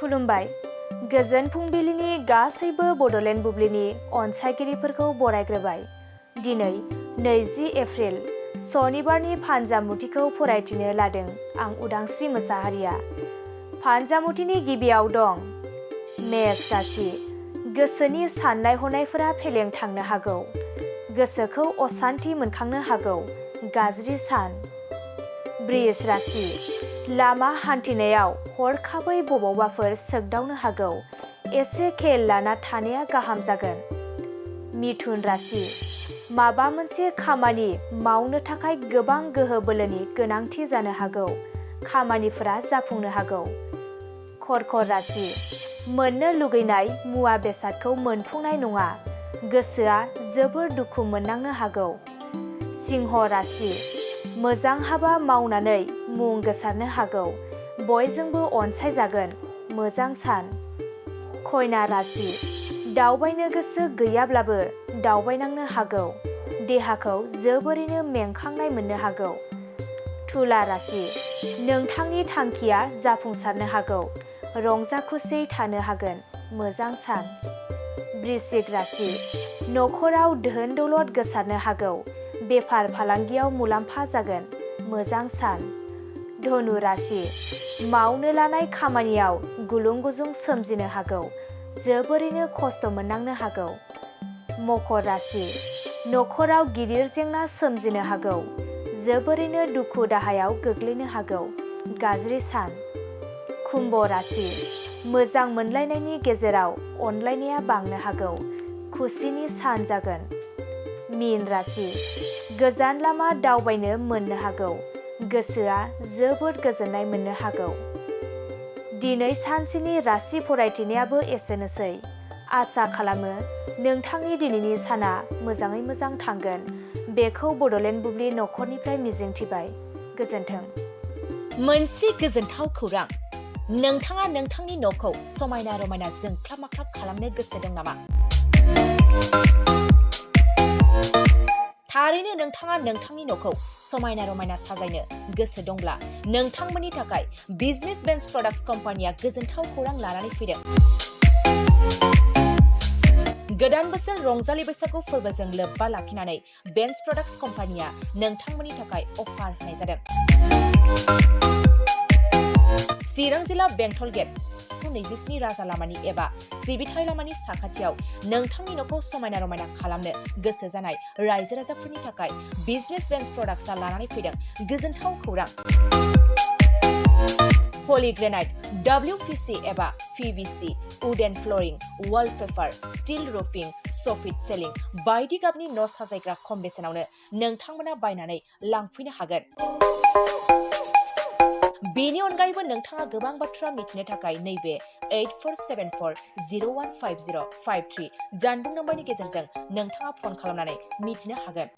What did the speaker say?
खुलुमबाय। गोजोन फुंबिलिनि गासैबो बड'लेण्ड बुब्लिनि अनसायगिरिफोरखौ बरायग्रोबाय। दिनै 20 एप्रिल सनिबारनि फानजामुथिखौ फरायथिनो लादों आं उदांस्रि मोसाहारिया। फानजामुथिनि गिबियाव दं मेष राशि। गोसोनि साननाय हनायफोरा फेलें थांनो हागौ। गोसोखौ असान्थि मोनखांनो हागौ। गाज्रि सान। बृष राशि। लामा हान्थिनायाव हरखाबै बबावबाफोर सोगदावनो हागौ। एसे खेल लाना थानाया गाहाम जागोन। मिथुन राशि। माबा मोनसे खामानि मावनो थाखाय गोबां गोहो बोलोनि गोनांथि जानो हागौ। खामानिफोरा जाफुंनो हागौ। कर्कट राशि। मोननो लुगैनाय मुवा बेसादखौ मोनफुंनाय नङा। गोसोआ जोबोर दुखु मोननांनो हागौ। सिंह राशि। मोजां हाबा मावनानै मुं गोसारनो हागौ। बयजोंबो अनसायजागोन। मोजां सान। कन्या राशि। दावबायनो गोसो गैयाब्लाबो दावबायनांनो हागौ। देहाखौ जोबोरैनो मेंखांनाय मोननो हागौ। तुला राशि। नोंथांनि थांखिया जाफुंसारनो हागौ। रंजा खुसियै थानो हागोन। मोजां सान। वृश्चिक राशि। नखराव धोन दौलत गोसारनो हागौ। बेफार फालांगियाव मुलाम्फा जागोन। मोजां सान। धनु राशि। मावनो लानाय खामानियाव गुलुं गुजुं सोमजिनो हागौ। जोबोरैनो खस्थ' मोननांनो हागौ। मकर राशि। नखराव गिदिर जेंना सोमजिनो हागौ। जोबोरैनो दुखु दाहायाव गोग्लैनो हागौ। गाज्रि सान। कुम्भ राशि। मोजां मोनलायनायनि गेजेराव अनलायनाया बांनो हागौ। खुसिनि सान जागोन। मीन राशि। गोजान लामा दावबायनो मोननो हागौ। गोसोआ जोबोद गोजोननाय मोननो हागौ। दिनै सानसेनि राशि फरायथिनायाबो एसेनोसै। आसा खालामो नोंथांनि दिनैनि साना मोजाङै मोजां थांगोन। बेखौ बड'लेण्ड बुब्लि नखरनिफ्राय मिजिंथिबाय। गोजोन्थों। मोनसे गोजोनथाव खौरां। नोंथाङा नोंथांनि न'खौ समायना रमायना जोंख्लाब माख्लाब खालामनो गोसो दं नामा? थारैनो नोंथाङा नोंथांनि न'खौ समायना रमायना साजायनो गोसो दंब्ला नोंथांमोननि थाखाय बिजनेस बेन्स प्रडाक्ट्स कम्पानिया गोजोनथाव खौरां लानानै फैदों। गोदान बोसोर रंजालि बैसागु फोरबोजों लोब्बा लाखिनानै बेन्स प्रडाक्ट्स कम्पानिया नोंथांमोननि थाखाय अफार होनाय जादों। चिरां जिल्ला बेंटल गेट 27 राजा लामानि एबा सिबिथाय लामानि साखाथियाव नोंथांनि न'खौ समायना रमायना खालामनो गोसो जानाय रायजो राजाफोरनि थाखाय बिजनेस बेन्स प्रडाक्ट्सआ लानानै फैदों गोजोनथाव खौरां। पलिग्रेनाइट, WPC एबा PVC, wooden flooring, wallpaper, steel roofing, soffit ceiling बायदि गाबनि न' साजायग्रा खम बेसेनावनो नोंथांमोना बायनानै लांफैनो हागोन। बेनि अनगायैबो नोंथाङा गोबां बाथ्रा मिथिनो थाखाय नैबे 8474015053 जानबुं नम्बरनि गेजेरजों नोंथाङा फन खालामनानै मिथिनो हागोन।